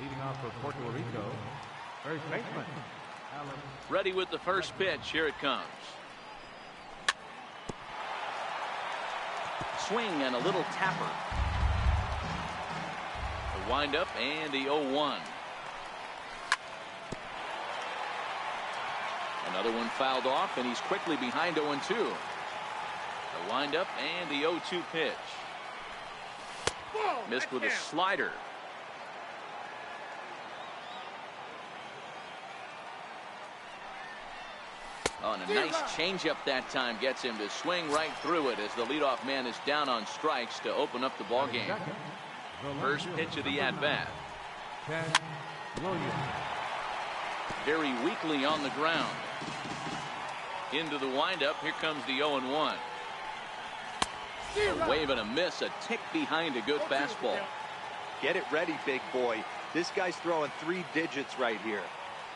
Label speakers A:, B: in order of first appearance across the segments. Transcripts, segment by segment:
A: Leading off for Puerto Rico, first baseman.
B: Ready with the first pitch. Here it comes. Swing and a little tapper. The windup and the 0-1. Another one fouled off, and he's quickly behind 0-2. The windup and the 0-2 pitch. Missed with a slider. Oh, and a nice changeup that time gets him to swing right through it as the leadoff man is down on strikes to open up the ball game. First pitch of the at-bat. Very weakly on the ground. Into the windup. Here comes the 0-1. A wave and a miss, a tick behind a good fastball.
C: Get it ready, big boy. This guy's throwing 3 digits right here.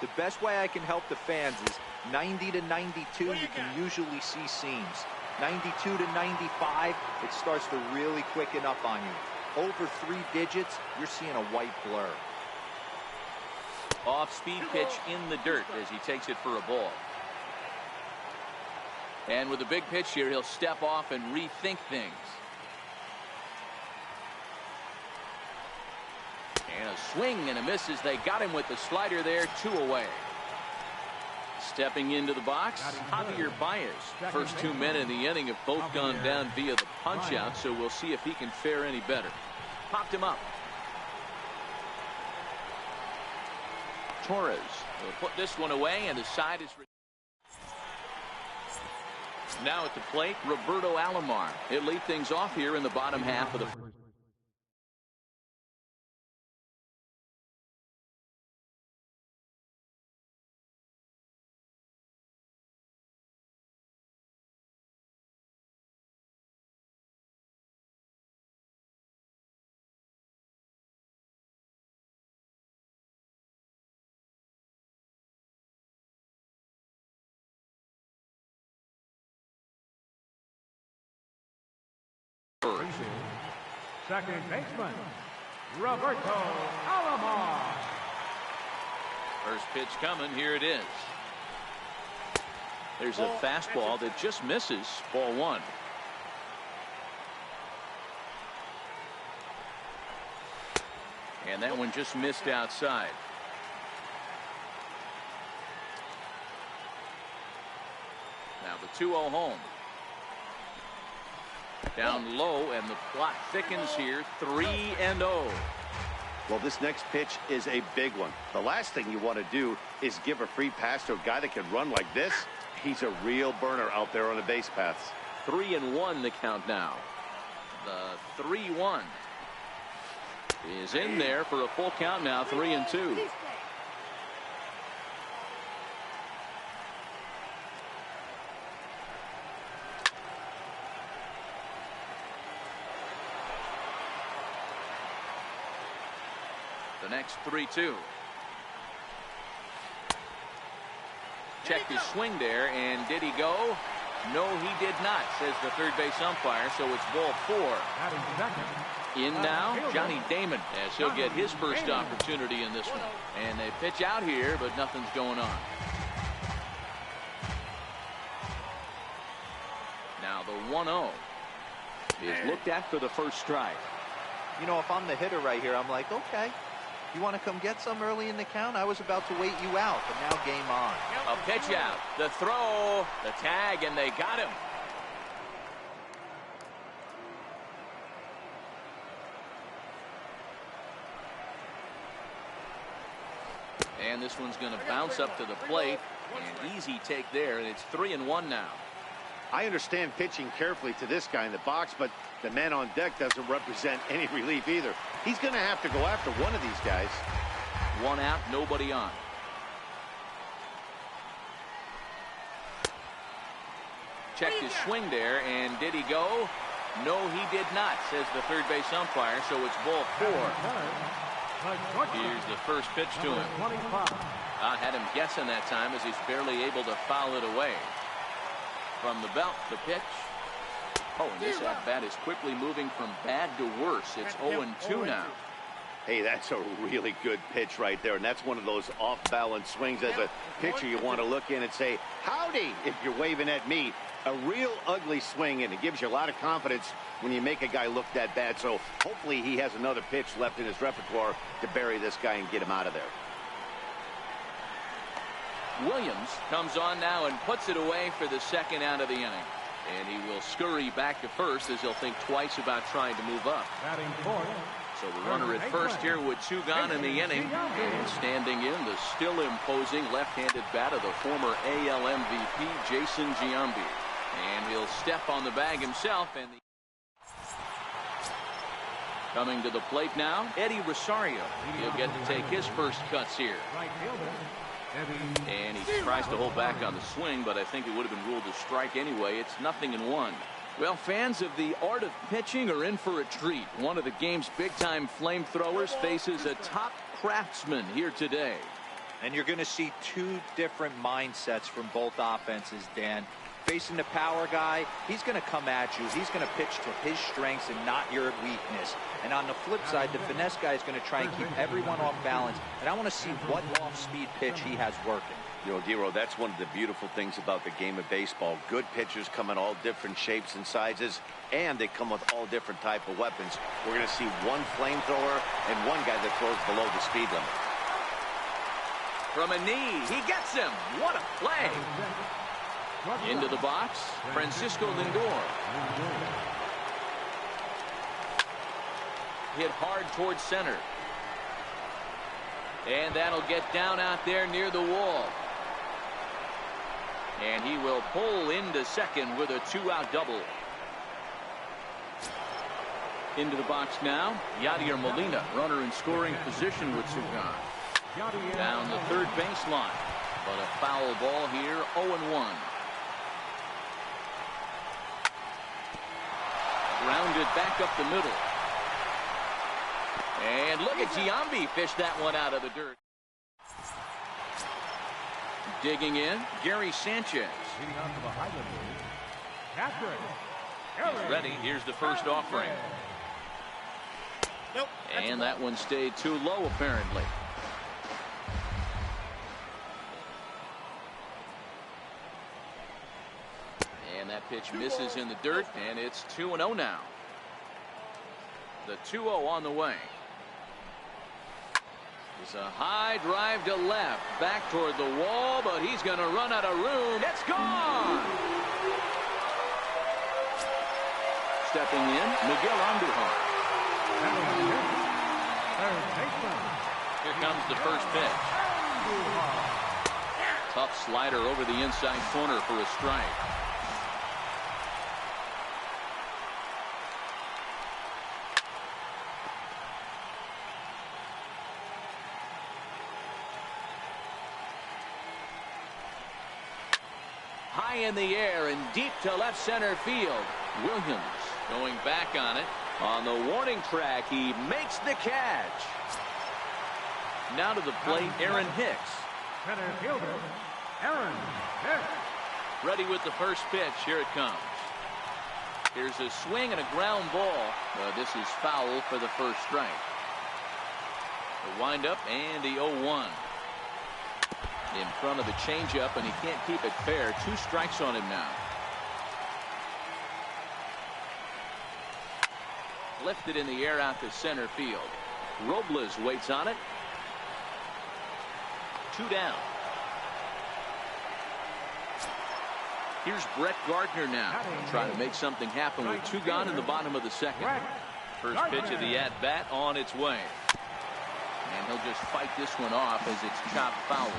C: The best way I can help the fans is 90 to 92, you can usually see seams. 92 to 95, it starts to really quicken up on you. Over 3 digits, you're seeing a white blur.
B: Off-speed pitch in the dirt as he takes it for a ball. And with a big pitch here, he'll step off and rethink things. And a swing and a miss as they got him with the slider there, 2 away. Stepping into the box, Javier Baez. First 2 men in the inning have both gone down via the punch-out, so we'll see if he can fare any better. Popped him up. Torres will put this one away, and the side is... Now at the plate, Roberto Alomar. He'll lead things off here in the bottom half of the...
A: Second baseman, Roberto Alomar.
B: First pitch coming. Here it is. There's a fastball that just misses. Ball 1. And that one just missed outside. Now the 2-0 home. Down low, and the plot thickens here. 3-0.
D: Well, this next pitch is a big one. The last thing you want to do is give a free pass to a guy that can run like this. He's a real burner out there on the base paths.
B: 3-1 the count now. The 3-1 is in there for a full count now. 3-2. The next 3-2. Checked his swing there, and did he go? No, he did not, says the third base umpire, so it's ball 4. In now, Johnny Damon, as he'll get his first opportunity in this one. And they pitch out here, but nothing's going on. Now the 1-0 is looked at for the first strike.
C: You know, if I'm the hitter right here, I'm like, okay. You want to come get some early in the count? I was about to wait you out, but now game on.
B: A pitch out, the throw, the tag, and they got him. And this one's going to bounce up to the plate. An easy take there, and it's 3-1 now.
D: I understand pitching carefully to this guy in the box, but the man on deck doesn't represent any relief either. He's going to have to go after one of these guys.
B: 1 out, nobody on. Checked his swing there, and did he go? No, he did not, says the third base umpire, so it's ball 4. Here's the first pitch to him. Had him guessing that time as he's barely able to foul it away. From the belt, the pitch. Oh, and this at-bat is quickly moving from bad to worse. It's 0-2 now.
D: Hey, that's a really good pitch right there, and that's one of those off-balance swings. As a pitcher, you want to look in and say, howdy, if you're waving at me. A real ugly swing, and it gives you a lot of confidence when you make a guy look that bad. So hopefully he has another pitch left in his repertoire to bury this guy and get him out of there.
B: Williams comes on now and puts it away for the second out of the inning. And he will scurry back to first as he'll think twice about trying to move up.
A: Batting fourth.
B: So the runner at first here with 2 gone in the inning. And standing in, the still imposing left-handed bat of the former AL MVP, Jason Giambi. And he'll step on the bag himself. And coming to the plate now, Eddie Rosario. He'll get to take his first cuts here.
A: Right fielder.
B: And he tries to hold back on the swing, but I think it would have been ruled a strike anyway. It's 0-1. Well, fans of the art of pitching are in for a treat. One of the game's big-time flamethrowers faces a top craftsman here today.
C: And you're going to see 2 different mindsets from both offenses, Dan. Facing the power guy, he's going to come at you. He's going to pitch to his strengths and not your weakness. And on the flip side, the finesse guy is going to try and keep everyone off balance. And I want to see what off-speed pitch he has working.
D: You know, Dero, that's one of the beautiful things about the game of baseball. Good pitchers come in all different shapes and sizes, and they come with all different type of weapons. We're going to see one flamethrower and one guy that throws below the speed limit.
B: From a knee, he gets him. What a play. Into the box, Francisco Lindor. Hit hard towards center. And that'll get down out there near the wall. And he will pull into second with a 2-out double. Into the box now, Yadier Molina, runner in scoring position with 2 gone. Down the third baseline. But a foul ball here, 0-1. Grounded back up the middle. And look at Giambi fish that one out of the dirt. Digging in, Gary Sanchez. He's ready. Here's the first offering. And that one stayed too low, apparently. And that pitch misses in the dirt, and it's 2-0 now. The 2-0 on the way. It's a high drive to left, back toward the wall, but he's going to run out of room. It's gone! Stepping in, Miguel Andujar. Here comes the first pitch. Tough slider over the inside corner for a strike. High in the air and deep to left center field. Williams going back on it. On the warning track, he makes the catch. Now to the plate, Aaron Hicks.
A: Center fielder, Aaron Hicks.
B: Ready with the first pitch. Here it comes. Here's a swing and a ground ball. This is foul for the first strike. The windup and the 0-1. In front of the changeup, and he can't keep it fair. 2 strikes on him now. Lifted in the air out to center field. Robles waits on it. 2 down. Here's Brett Gardner now, trying to make something happen with 2 gone in the bottom of the second. First pitch of the at-bat on its way. And he'll just fight this one off as it's chopped foul.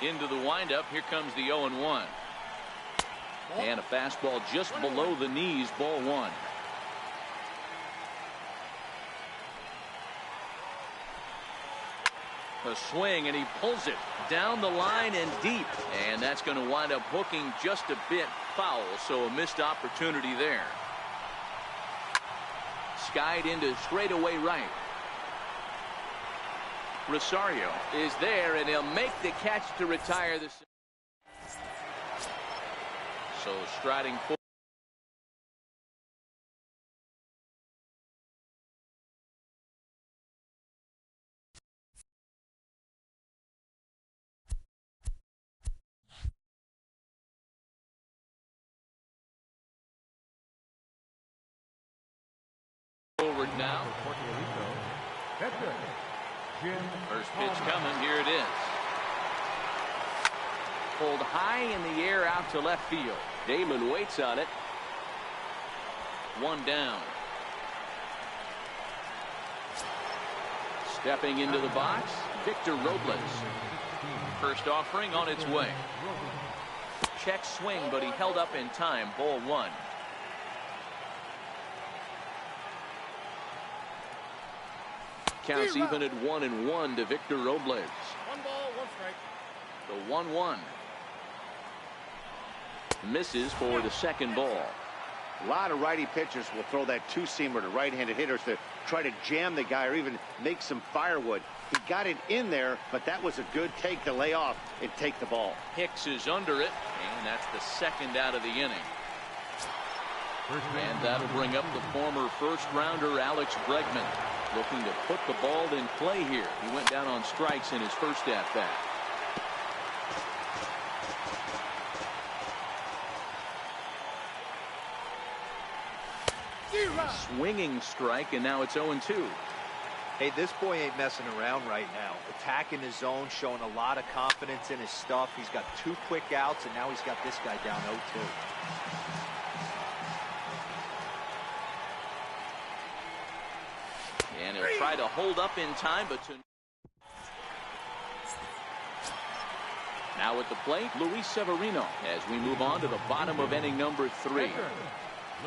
B: Into the windup. Here comes the 0-1. And a fastball just below the knees, ball 1. A swing, and he pulls it down the line and deep. And that's going to wind up hooking just a bit foul, so a missed opportunity there. Skied into straightaway right. Rosario is there, and he'll make the catch to retire this. So striding forward. now.
A: That's good.
B: First pitch coming. Here it is. Pulled high in the air out to left field. Damon waits on it. One down. Stepping into the box, Victor Robles. First offering on its way. Check swing, but he held up in time. Ball one. Counts even at 1-1 to Victor Robles.
E: 1 ball, 1 strike.
B: The 1-1. Misses for the second ball.
D: A lot of righty pitchers will throw that two-seamer to right-handed hitters to try to jam the guy or even make some firewood. He got it in there, but that was a good take to lay off and take the ball.
B: Hicks is under it, and that's the second out of the inning. And that'll bring up the former first-rounder Alex Bregman, looking to put the ball in play here. He went down on strikes in his first at-bat. Swinging strike, and now it's 0-2.
C: Hey, this boy ain't messing around right now. Attacking his zone, showing a lot of confidence in his stuff. He's got 2 quick outs, and now he's got this guy down 0-2.
B: And he'll try to hold up in time, but now at the plate, Luis Severino, as we move on to the bottom of inning number 3.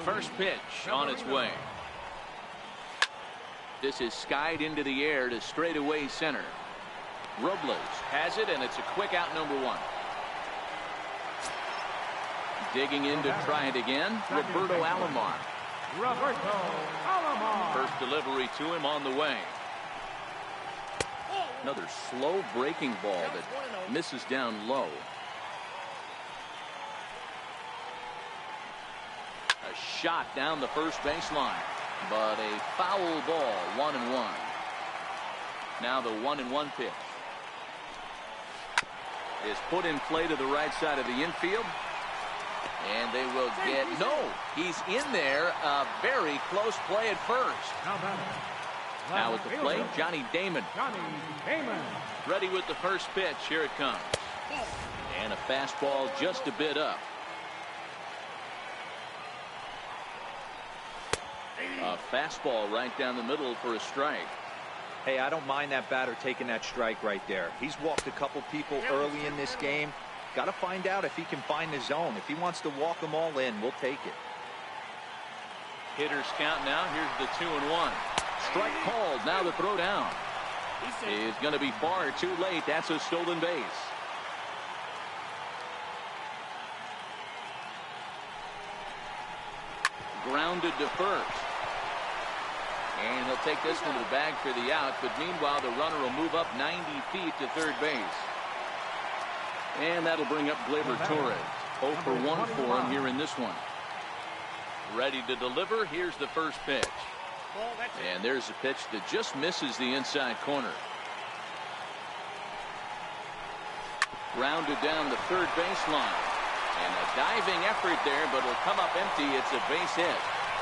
B: First pitch on its way. This is skied into the air to straightaway center. Robles has it, and it's a quick out, number 1. Digging in to try it again, Roberto Alomar. First delivery to him on the way. Another slow breaking ball that misses down low. A shot down the first baseline, but a foul ball. 1-1. Now the 1-1 pitch is put in play to the right side of the infield, and they will get he's in there. A very close play at first. Now at the plate, Johnny Damon. Ready with the first pitch. Here it comes, and a fastball just a bit up. A fastball right down the middle for a strike.
C: Hey, I don't mind that batter taking that strike right there. He's walked a couple people early in this game. Got to find out if he can find the zone. If he wants to walk them all in, we'll take it.
B: Hitters count now. Here's the 2-1. Strike called. Now the throw down is going to be far too late. That's a stolen base. Grounded to first. And he'll take this one to the bag for the out, but meanwhile the runner will move up 90 feet to third base. And that'll bring up Gleyber Torres. 0 for 1 for him here in this one. Ready to deliver. Here's the first pitch. And there's a pitch that just misses the inside corner. Grounded down the third baseline. And a diving effort there, but it'll come up empty. It's a base hit.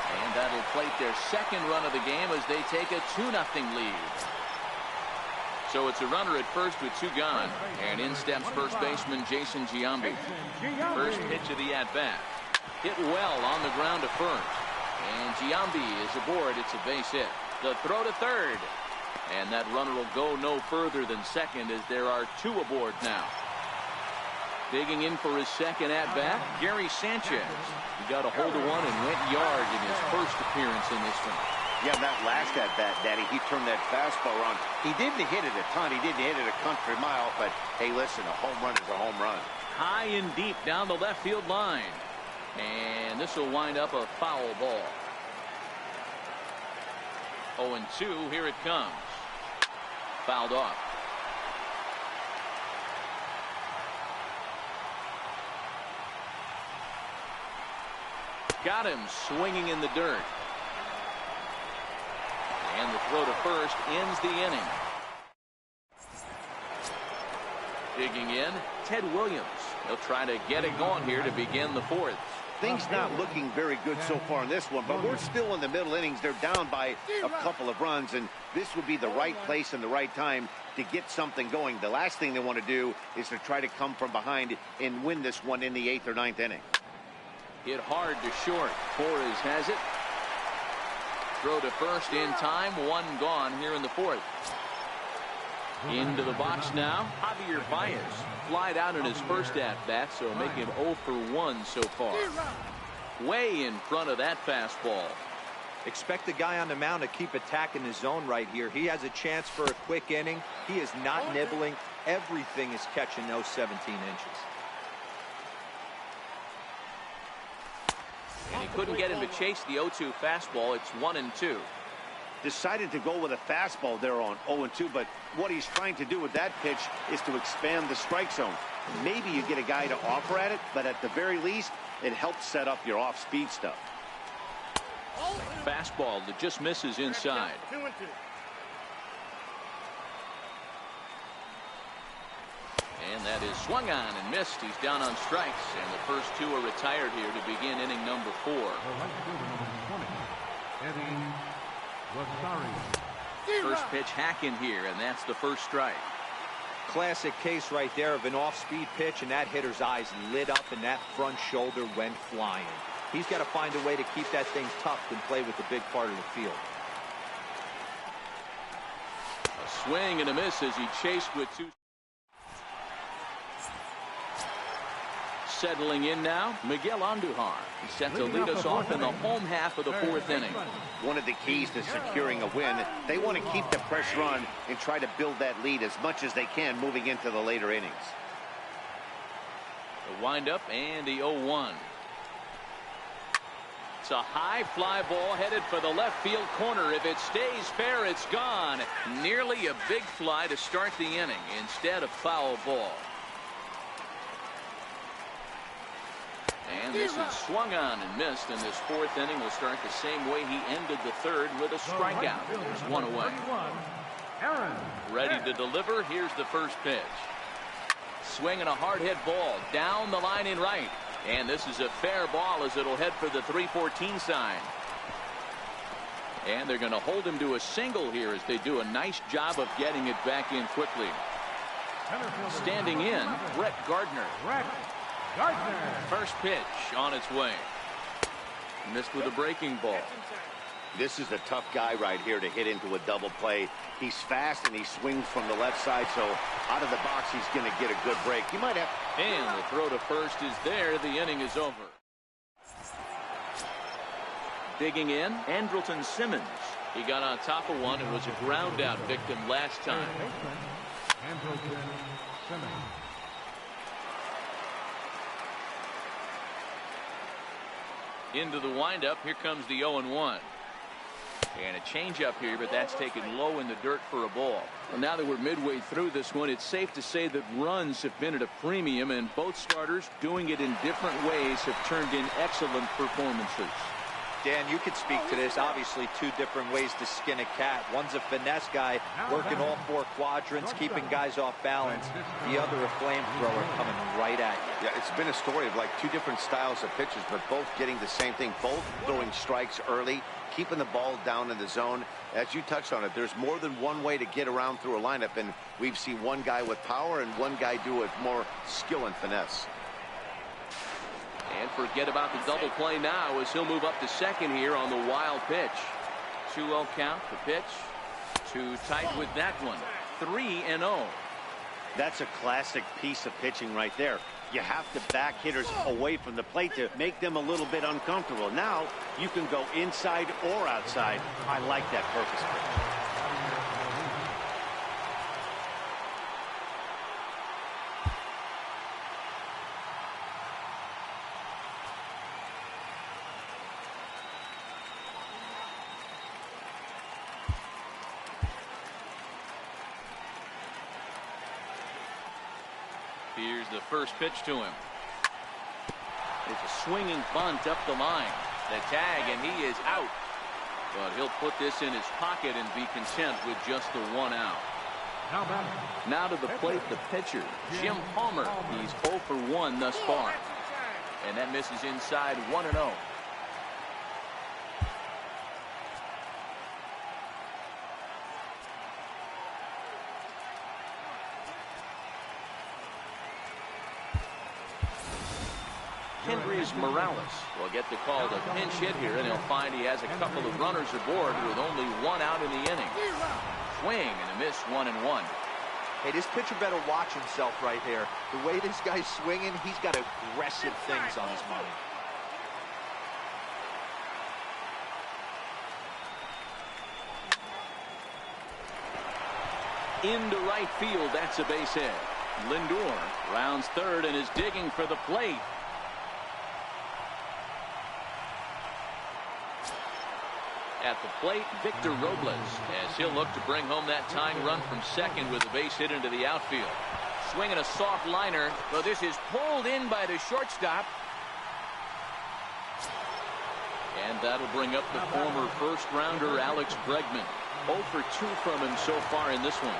B: And that'll plate their second run of the game as they take a 2-0 lead. So it's a runner at first with 2 gone. And in steps first baseman Jason Giambi. First pitch of the at-bat. Hit well on the ground to first. And Giambi is aboard. It's a base hit. The throw to third. And that runner will go no further than second as there are 2 aboard now. Digging in for his second at-bat, Gary Sanchez. He got a hold of one and went yard in his first appearance in this one.
D: Yeah, that last at-bat, Daddy, he turned that fastball around. He didn't hit it a ton. He didn't hit it a country mile, but hey, listen, a home run is a home run.
B: High and deep down the left field line. And this will wind up a foul ball. 0-2, here it comes. Fouled off. Got him swinging in the dirt. And the throw to first ends the inning. Digging in, Ted Williams. He'll try to get it going here to begin the fourth.
D: Things not looking very good so far in this one, but we're still in the middle innings. They're down by a couple of runs, and this would be the right place and the right time to get something going. The last thing they want to do is to try to come from behind and win this one in the 8th or 9th inning.
B: Hit hard to short. Torres has it. Throw to first in time. One gone here in the fourth. Into the box now, Javier Baez. Flied out in his first at-bat, so make him 0 for 1 so far. Way in front of that fastball.
C: Expect the guy on the mound to keep attacking the zone right here. He has a chance for a quick inning. He is not nibbling. Everything is catching those 17 inches.
B: And he couldn't get him to chase the 0-2 fastball. It's 1-2.
D: Decided to go with a fastball there on 0-2, but what he's trying to do with that pitch is to expand the strike zone. Maybe you get a guy to offer at it, but at the very least, it helps set up your off-speed stuff.
B: Fastball that just misses inside.
E: 2-2.
B: And that is swung on and missed. He's down on strikes, and the first two are retired here to begin inning number 4. First pitch hacking here, and that's the first strike.
C: Classic case right there of an off-speed pitch, and that hitter's eyes lit up and that front shoulder went flying. He's got to find a way to keep that thing tucked and play with the big part of the field.
B: A swing and a miss as he chased with 2. Settling in now, Miguel Andujar. He's set to lead us off in the home half of the 4th inning.
D: One of the keys to securing a win, they want to keep the pressure on and try to build that lead as much as they can moving into the later innings.
B: The windup and the 0-1. It's a high fly ball headed for the left field corner. If it stays fair, it's gone. Nearly a big fly to start the inning. Instead, a foul ball. And this is swung on and missed, and this 4th inning will start the same way he ended the 3rd with a strikeout. There's one away. Ready to deliver. Here's the first pitch. Swinging a hard hit ball down the line in right. And this is a fair ball as it'll head for the 3-14 sign. And they're going to hold him to a single here as they do a nice job of getting it back in quickly. Standing in, Brett Gardner. First pitch on its way. Missed with a breaking ball.
D: This is a tough guy right here to hit into a double play. He's fast and he swings from the left side, so out of the box he's going to get a good break. You might have.
B: And the throw to first is there. The inning is over. Digging in, Andrelton Simmons. He got on top of one and was a ground out victim last time.
A: Andrelton Simmons.
B: Into the windup. Here comes the 0-1. And a changeup here, but that's taken low in the dirt for a ball. Well, now that we're midway through this one, it's safe to say that runs have been at a premium, and both starters, doing it in different ways, have turned in excellent performances.
C: Dan, you could speak to this. Obviously, 2 different ways to skin a cat. One's a finesse guy, working all 4 quadrants, keeping guys off balance. The other, a flamethrower coming right at you.
D: Yeah, it's been a story of like 2 different styles of pitches, but both getting the same thing. Both throwing strikes early, keeping the ball down in the zone. As you touched on it, there's more than one way to get around through a lineup, and we've seen one guy with power and one guy do it more skill and finesse.
B: And forget about the double play now as he'll move up to second here on the wild pitch. 2-0 count, the pitch. Too tight with that one. 3-0.
D: That's a classic piece of pitching right there. You have to back hitters away from the plate to make them a little bit uncomfortable. Now you can go inside or outside. I like that purpose pitch.
B: Here's the first pitch to him. It's a swinging bunt up the line. The tag, and he is out. But he'll put this in his pocket and be content with just the 1 out.
A: Now batting.
B: Now to the plate, the pitcher, Jim Palmer. He's 0 for 1 thus far. And that misses inside 1-0. Kendrys Morales will get the call to pinch hit here, and he'll find he has a couple of runners aboard with only 1 out in the inning. Swing and a miss, 1-1.
C: Hey, this pitcher better watch himself right here. The way this guy's swinging, he's got aggressive things on his mind.
B: Into right field, that's a base hit. Lindor rounds third and is digging for the plate. At the plate, Victor Robles, as he'll look to bring home that tying run from second with a base hit into the outfield. Swinging a soft liner, though this is pulled in by the shortstop. And that'll bring up the former first-rounder Alex Bregman. 0 for 2 from him so far in this one.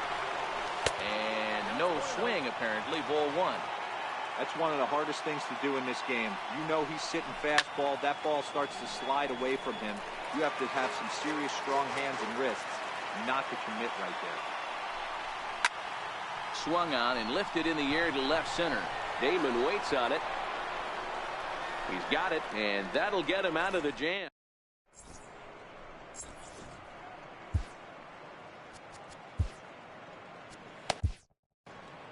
B: And no swing, apparently, ball 1.
C: That's one of the hardest things to do in this game. You know he's sitting fastball. That ball starts to slide away from him. You have to have some serious strong hands and wrists not to commit right there.
B: Swung on and lifted in the air to left center. Damon waits on it. He's got it, and that'll get him out of the jam.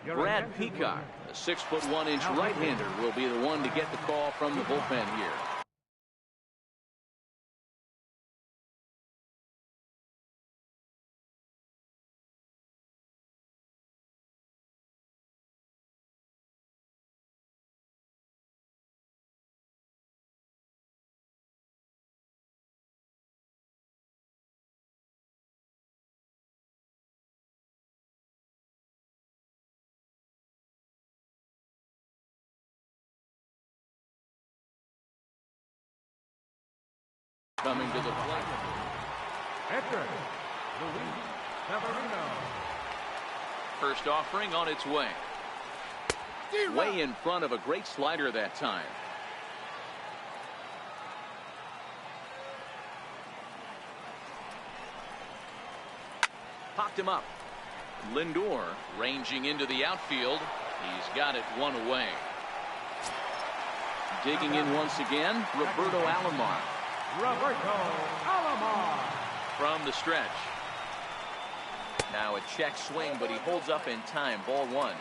B: Brad Peacock, a 6'1" right-hander, will be the one to get the call from the bullpen here. Coming to the plate.
A: Edgar Luis Severino.
B: First offering on its way. Way in front of a great slider that time. Popped him up. Lindor ranging into the outfield. He's got it 1 away. Digging in once again, Roberto Alomar. From the stretch. Now a check swing, but he holds up in time. Ball 1.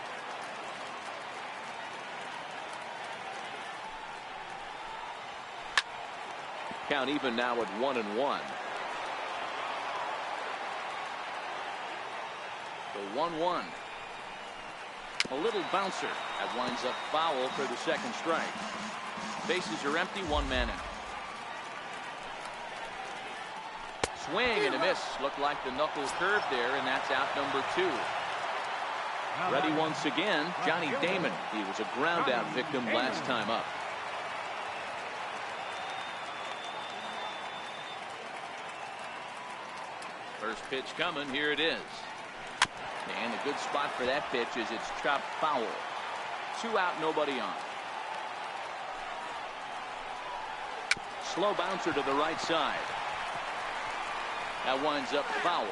B: Count even now at 1-1. The 1-1. A little bouncer that winds up foul for the second strike. Bases are empty, 1 man out. Swing and a miss. Looked like the knuckle curve there, and that's out number 2. Ready once again, Johnny Damon. He was a ground out victim last time up. First pitch coming. Here it is. And a good spot for that pitch is it's chopped foul. 2 out, nobody on. Slow bouncer to the right side. That winds up foul.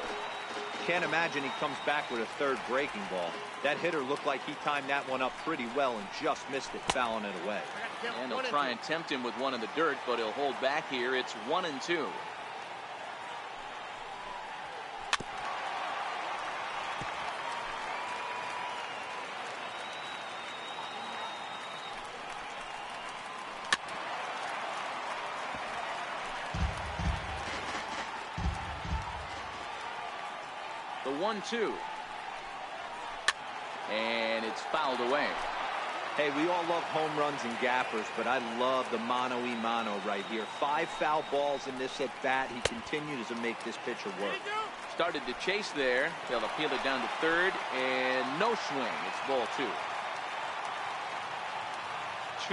C: Can't imagine he comes back with a third breaking ball. That hitter looked like he timed that one up pretty well and just missed it, fouling it away.
B: And they'll try and tempt him with one in the dirt, but he'll hold back here. It's 1-2. The 1-2. And it's fouled away.
C: Hey, we all love home runs and gappers, but I love the mano-y-mano right here. 5 foul balls in this at-bat. He continues to make this pitcher work.
B: Started to chase there. They'll appeal it down to third, and no swing. It's ball 2.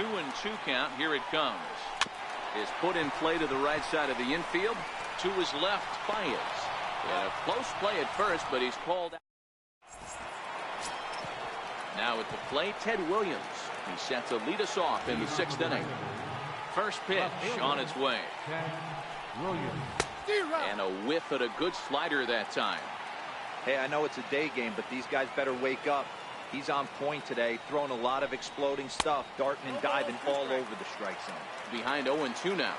B: 2-2 count. Here it comes. Is put in play to the right side of the infield. To his left, Baez. Yeah, close play at first, but he's called out. Now at the plate, Ted Williams. He's set to lead us off in the 6th inning. First pitch on its way.
A: Ted Williams.
B: And a whiff at a good slider that time.
C: Hey, I know it's a day game, but these guys better wake up. He's on point today, throwing a lot of exploding stuff, darting and diving all over the strike zone.
B: Behind 0-2 now.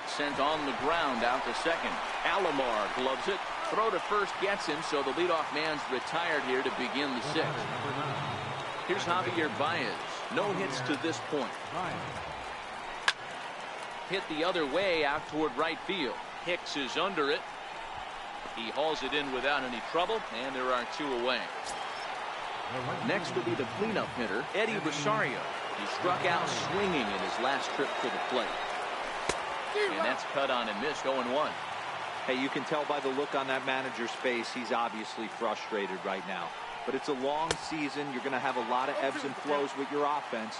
B: Sent on the ground out to second. Alomar gloves it. Throw to first gets him, so the leadoff man's retired here to begin the 6th. Here's Javier Baez. No hits to this point. Hit the other way out toward right field. Hicks is under it. He hauls it in without any trouble, and there are 2 away. Next will be the cleanup hitter, Eddie Rosario. He struck out swinging in his last trip to the plate. And that's cut on and missed. 0-1.
C: Hey, you can tell by the look on that manager's face, he's obviously frustrated right now. But it's a long season. You're going to have a lot of ebbs and flows with your offense.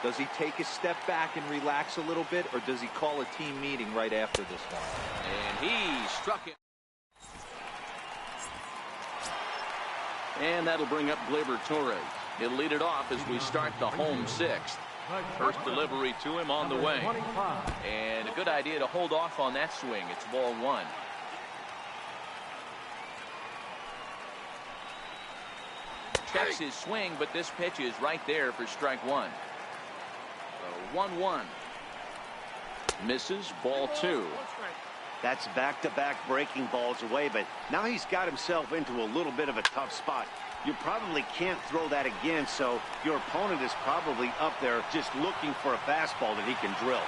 C: Does he take a step back and relax a little bit, or does he call a team meeting right after this one?
B: And he struck it. And that'll bring up Gleyber Torres. He'll lead it off as we start the home 6th. First delivery to him on the way. And a good idea to hold off on that swing. It's ball 1. Checks his swing, but this pitch is right there for strike 1. So 1-1. Misses, ball 2.
D: That's back-to-back breaking balls away, but now he's got himself into a little bit of a tough spot. You probably can't throw that again, so your opponent is probably up there just looking for a fastball that he can drill.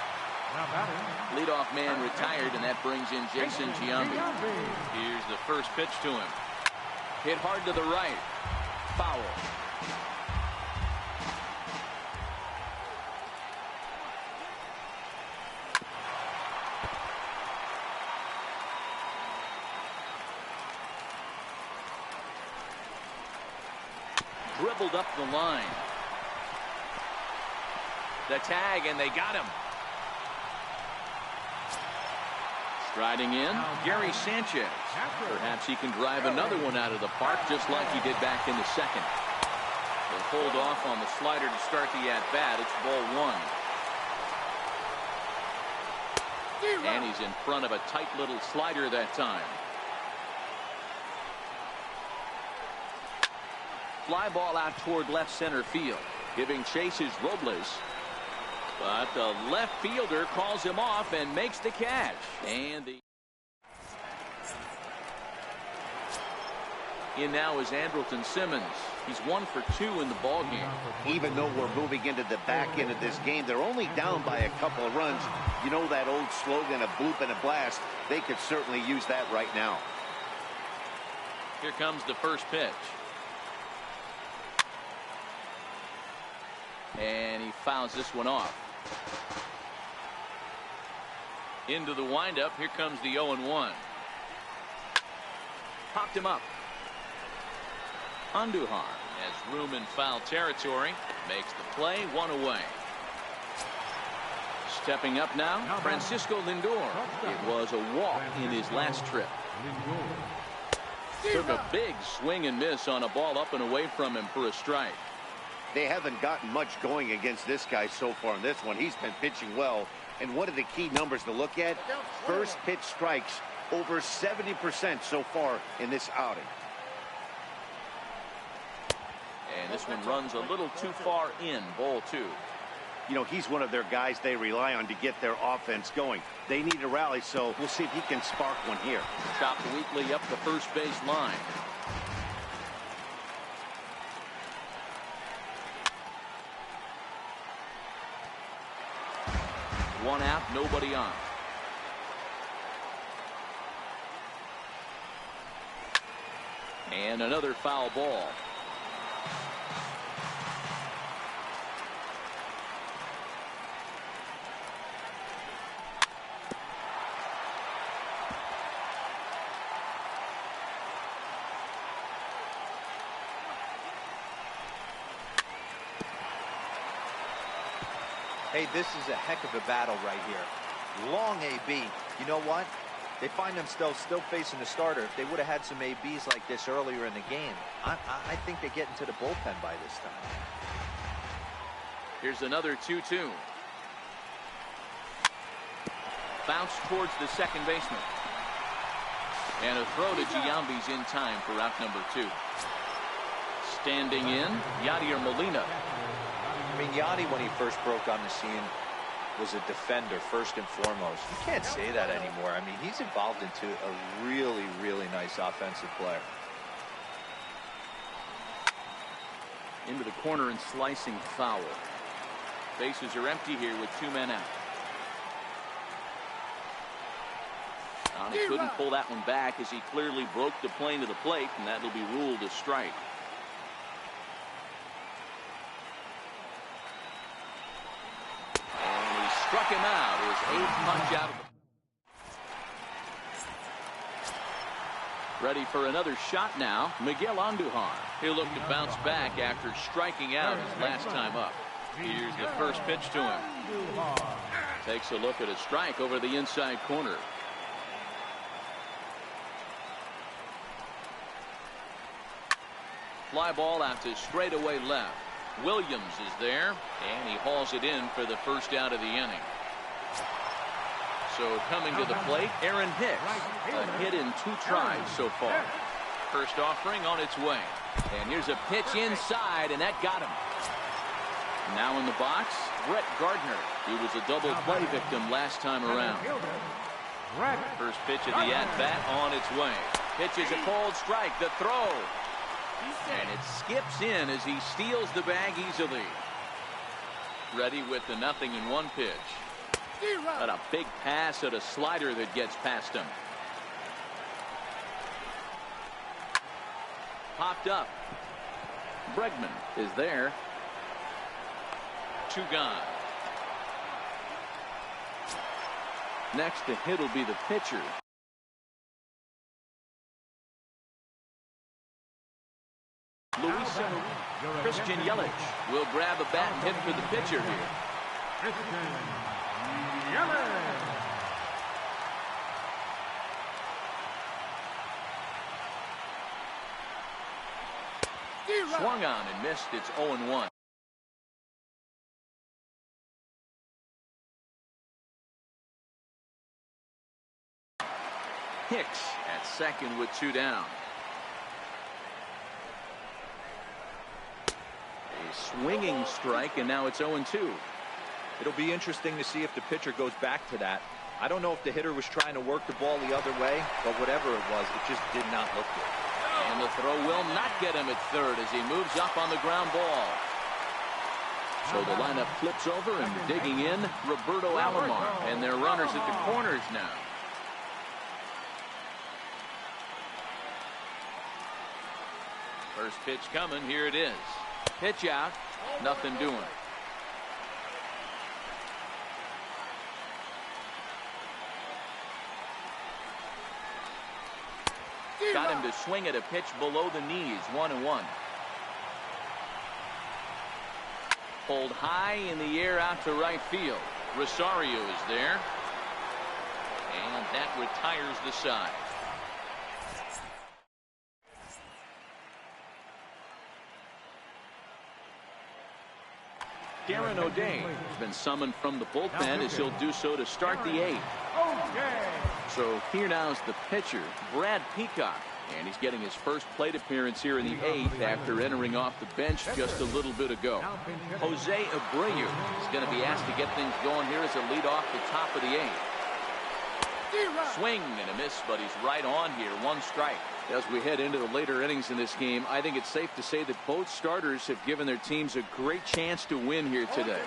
B: Leadoff man retired, and that brings in Jason Giambi. Here's the first pitch to him. Hit hard to the right. Foul. Dribbled up the line. The tag, and they got him. Striding in, Gary Sanchez. Perhaps he can drive another one out of the park just like he did back in the 2nd. They'll hold off on the slider to start the at-bat. It's ball 1. And he's in front of a tight little slider that time. Fly ball out toward left center field. Giving chase is Robles. But the left fielder calls him off and makes the catch. And in now is Andrelton Simmons. He's 1 for 2 in the ballgame.
D: Even though we're moving into the back end of this game, they're only down by a couple of runs. You know that old slogan, a bloop and a blast. They could certainly use that right now.
B: Here comes the first pitch. And he fouls this one off. Into the windup. Here comes the 0-1. Popped him up. Andujar has room in foul territory. Makes the play. 1 away. Stepping up now, Francisco Lindor. It was a walk in his last trip. Took a big swing and miss on a ball up and away from him for a strike.
D: They haven't gotten much going against this guy so far in this one. He's been pitching well. And one of the key numbers to look at, first pitch strikes over 70% so far in this outing.
B: And this one runs a little too far in. Ball 2.
D: You know, he's one of their guys they rely on to get their offense going. They need a rally, so we'll see if he can spark one here.
B: Chopped weakly up the first base line. One out, nobody on. And another foul ball.
C: Hey, this is a heck of a battle right here. Long AB. You know what? They find themselves still facing the starter. If they would have had some ABs like this earlier in the game, I think they get into the bullpen by this time.
B: Here's another 2-2. Bounce towards the second baseman. And a throw to Giambi's in time for out number 2. Standing in, Yadier Molina.
C: I mean, Yadi, when he first broke on the scene, was a defender first and foremost. You can't say that anymore. I mean, he's evolved into a really, really nice offensive player.
B: Into the corner and slicing foul. Bases are empty here with 2 men out. He couldn't pull that one back as he clearly broke the plane to the plate, and that'll be ruled a strike. And he struck him out. His 8th punch out of the... Ready for another shot now, Miguel Andujar. He'll look to bounce back after striking out his last time up. Here's the first pitch to him. Takes a look at a strike over the inside corner. Fly ball out to straightaway left. Williams is there, and he hauls it in for the first out of the inning. So coming to the plate, Aaron Hicks. A hit in 2 tries so far. First offering on its way. And here's a pitch inside, and that got him. Now in the box, Brett Gardner. He was a double play victim last time around. First pitch of the at-bat on its way. Pitch is a cold strike. The throw. And it skips in as he steals the bag easily. Ready with the 0-1 pitch. Got a big pass at a slider that gets past him. Popped up. Bregman is there. 2 gone. Next to hit will be the pitcher. Christian Yelich will grab a bat and hit for the pitcher here.
A: Christian Yelich.
B: Swung on and missed. It's 0-1. Hicks at second with 2 down. Swinging strike, and now it's 0-2.
C: It'll be interesting to see if the pitcher goes back to that. I don't know if the hitter was trying to work the ball the other way, but whatever it was, it just did not look good.
B: And the throw will not get him at third as he moves up on the ground ball. So the lineup flips over, and digging in, Roberto Alomar. And their runners at the corners now. First pitch coming. Here it is. Pitch out. Nothing doing. Got him to swing at a pitch below the knees. 1-1. Pulled high in the air out to right field. Rosario is there. And that retires the side. Darren O'Day has been summoned from the bullpen as he'll do so to start the 8th. So here now is the pitcher, Brad Peacock. And he's getting his first plate appearance here in the 8th after entering off the bench just a little bit ago. Jose Abreu is going to be asked to get things going here as a lead off the top of the 8th. Swing and a miss, but he's right on here. 1 strike. As we head into the later innings in this game, I think it's safe to say that both starters have given their teams a great chance to win here today.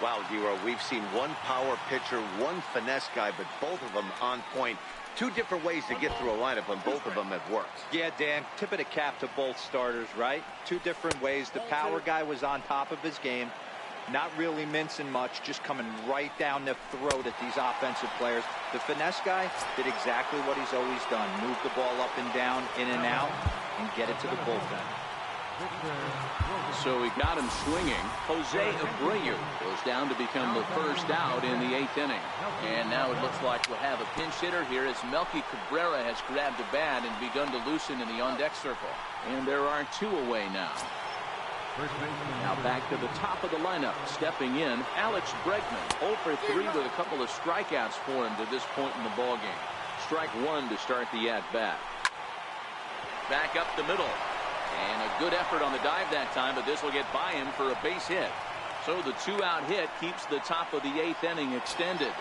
D: Wow, Hero, we've seen one power pitcher, one finesse guy, but both of them on point. 2 different ways to get through a lineup, and both of them have worked.
C: Yeah, Dan, tip of the cap to both starters, right? 2 different ways. The power guy was on top of his game. Not really mincing much, just coming right down the throat at these offensive players. The finesse guy did exactly what he's always done. Move the ball up and down, in and out, and get it to the bullpen.
B: So he got him swinging. Jose Abreu goes down to become the first out in the 8th inning. And now it looks like we'll have a pinch hitter here as Melky Cabrera has grabbed a bat and begun to loosen in the on-deck circle. And there are 2 away now. Now back to the top of the lineup. Stepping in, Alex Bregman. 0 for 3 with a couple of strikeouts for him to this point in the ballgame. Strike 1 to start the at-bat. Back up the middle. And a good effort on the dive that time, but this will get by him for a base hit. So the 2-out hit keeps the top of the 8th inning extended.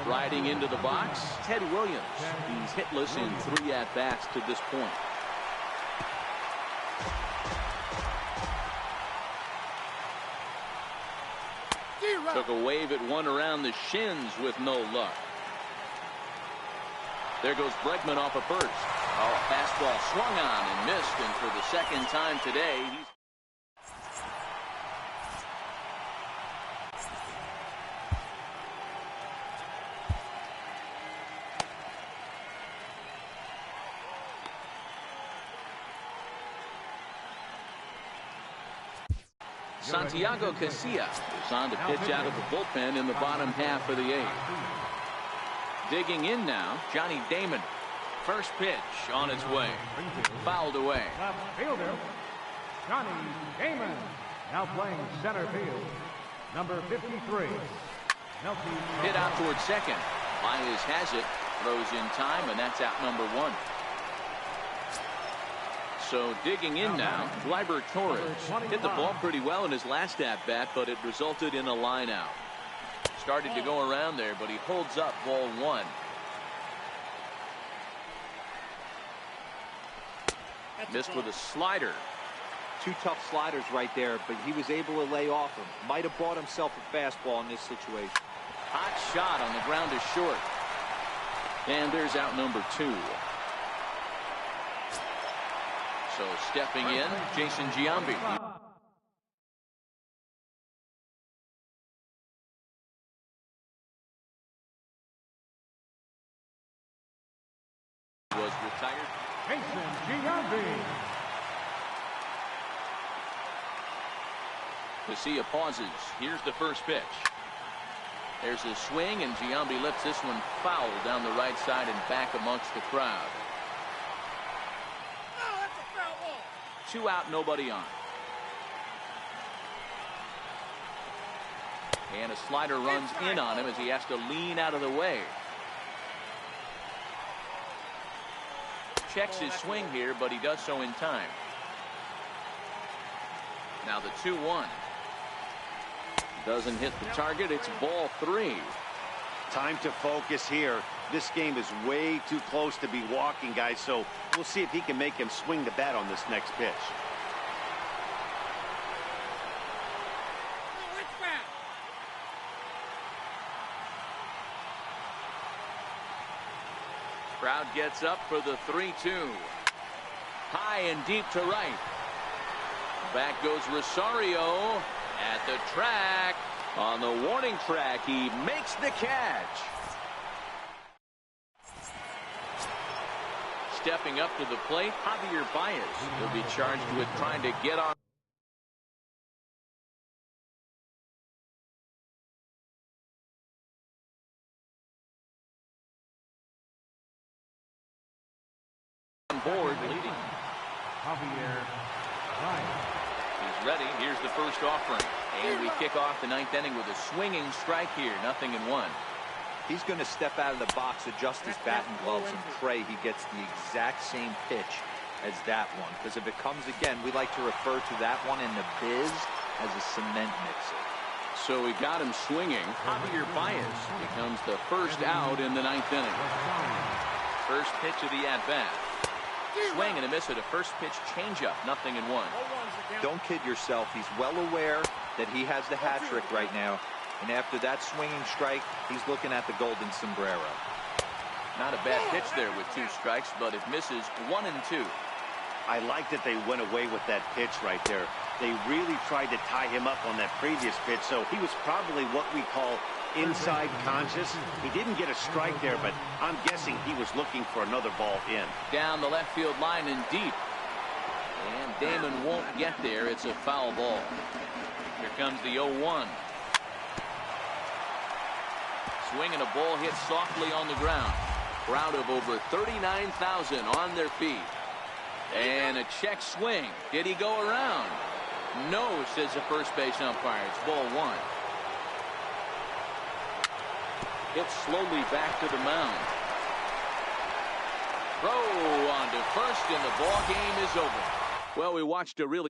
B: Striding into the box, Ted Williams. He's hitless in 3 at-bats to this point. Took a wave at one around the shins with no luck. There goes Bregman off of first. Oh, fastball swung on and missed, and for the second time today, he's Santiago Casilla is on to pitch out of the bullpen in the bottom half of the 8th. Digging in now, Johnny Damon. First pitch on its way. Fouled away.
A: Left fielder, Johnny Damon. Now playing center field. Number 53.
B: Hit out towards second. Myers has it. Throws in time, and that's out number 1. So digging in now, Gleyber Torres hit the ball pretty well in his last at-bat, but it resulted in a line out. Started to go around there, but he holds up ball 1. Missed with a slider.
C: 2 tough sliders right there, but he was able to lay off him. Might have bought himself a fastball in this situation.
B: Hot shot on the ground is short. And there's out number 2. So stepping in, Jason Giambi. Was retired.
A: Jason Giambi.
B: Casilla pauses. Here's the first pitch. There's a swing, and Giambi lets this one foul down the right side and back amongst the crowd. 2 out, nobody on. And a slider runs in on him as he has to lean out of the way. Checks his swing here, but he does so in time. Now the 2-1. Doesn't hit the target. It's ball 3.
D: Time to focus here. This game is way too close to be walking, guys, so we'll see if he can make him swing the bat on this next pitch.
B: Crowd gets up for the 3-2. High and deep to right. Back goes Rosario at the track. On the warning track, he makes the catch. Stepping up to the plate, Javier Baez will be charged with trying to get on board leading.
A: Javier Baez.
B: He's ready. Here's the first offering. And we kick off the 9th inning with a swinging strike here. 0-1.
C: He's going to step out of the box, adjust his bat and gloves, and pray he gets the exact same pitch as that one. Because if it comes again, we like to refer to that one in the biz as a cement mixer.
B: So we got him swinging. Javier Baez becomes the first out in the 9th inning. First pitch of the at-bat. Swing and a miss at a first pitch changeup. 0-1.
C: Don't kid yourself. He's well aware that he has the hat trick right now. And after that swinging strike, he's looking at the golden sombrero.
B: Not a bad pitch there with 2 strikes, but it misses 1 and 2.
D: I like that they went away with that pitch right there. They really tried to tie him up on that previous pitch, so he was probably what we call inside conscious. He didn't get a strike there, but I'm guessing he was looking for another ball in.
B: Down the left field line and deep. And Damon won't get there. It's a foul ball. Here comes the 0-1. Swing and a ball hit softly on the ground. Crowd of over 39,000 on their feet. And a check swing. Did he go around? No, says the first base umpire. It's ball one. Hit slowly back to the mound. Throw on to first, and the ball game is over. Well, we watched a really